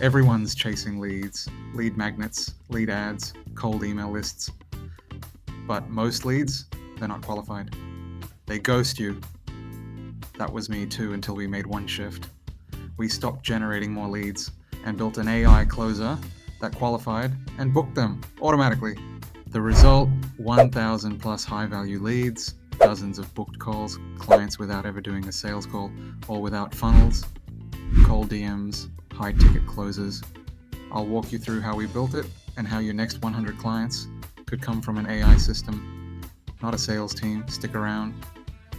Everyone's chasing leads, lead magnets, lead ads, cold email lists. But most leads, they're not qualified. They ghost you. That was me too until we made one shift. We stopped generating more leads and built an AI closer that qualified and booked them automatically. The result, 1,000 plus high-value leads, dozens of booked calls, clients without ever doing a sales call or without funnels, cold DMs, high-ticket closes. I'll walk you through how we built it and how your next 100 clients could come from an AI system, not a sales team. Stick around.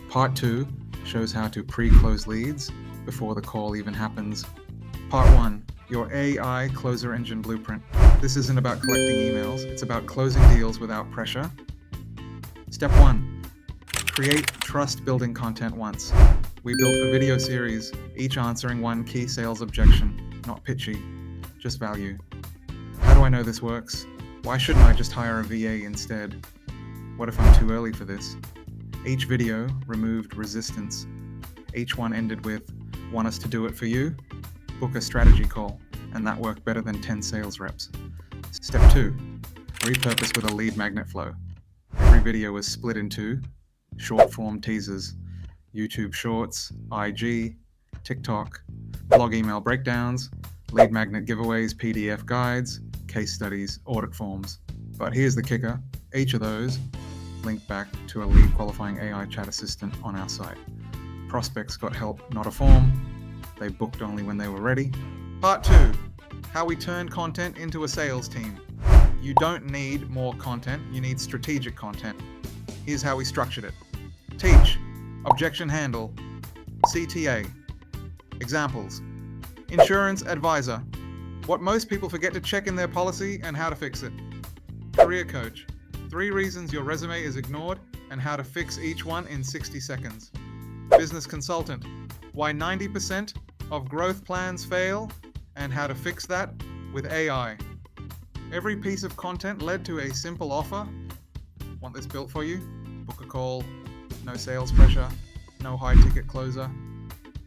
Part 2 shows how to pre-close leads before the call even happens. Part 1, your AI closer engine blueprint. This isn't about collecting emails, it's about closing deals without pressure. Step 1, create trust-building content once. We built a video series, each answering one key sales objection, not pitchy, just value. How do I know this works? Why shouldn't I just hire a VA instead? What if I'm too early for this? Each video removed resistance. Each one ended with, want us to do it for you? Book a strategy call, and that worked better than 10 sales reps. Step 2, repurpose with a lead magnet flow. Every video was split into short-form teasers, YouTube Shorts, IG, TikTok, blog email breakdowns, lead magnet giveaways, PDF guides, case studies, audit forms. But here's the kicker, each of those linked back to a lead qualifying AI chat assistant on our site. Prospects got help, not a form. They booked only when they were ready. Part 2, how we turned content into a sales team. You don't need more content, you need strategic content. Here's how we structured it. Teach, objection handle, CTA. Examples, insurance advisor, what most people forget to check in their policy and how to fix it. Career coach, 3 reasons your resume is ignored and how to fix each one in 60 seconds. Business consultant, why 90% of growth plans fail and how to fix that with AI. Every piece of content led to a simple offer. Want this built for you? Book a call, no sales pressure, no high ticket closer,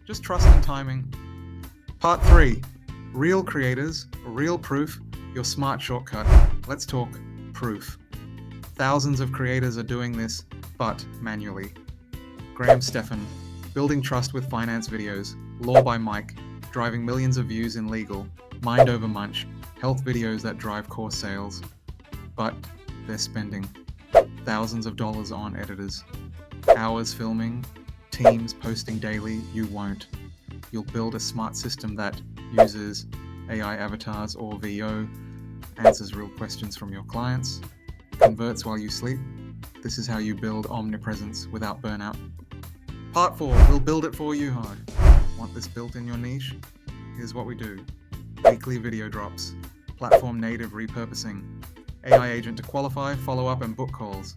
just trust and timing. Part 3, real creators, real proof, your smart shortcut. Let's talk proof. Thousands of creators are doing this, but manually. Stephan, building trust with finance videos, Law by Mike, driving millions of views in legal, Mind Over Munch, health videos that drive core sales. But they're spending thousands of dollars on editors, hours filming, teams posting daily. You won't. You'll build a smart system that uses AI avatars or VO, answers real questions from your clients, converts while you sleep. This is how you build omnipresence without burnout. Part 4, we'll build it for you. Want this built in your niche? Here's what we do. Weekly video drops, platform native repurposing, AI agent to qualify, follow up and book calls.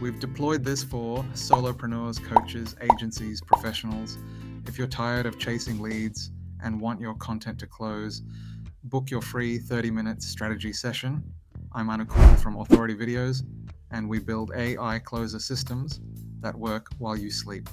We've deployed this for solopreneurs, coaches, agencies, professionals. If you're tired of chasing leads and want your content to close, book your free 30-minute strategy session. I'm Anukul from Authority Videos, and we build AI closer systems that work while you sleep.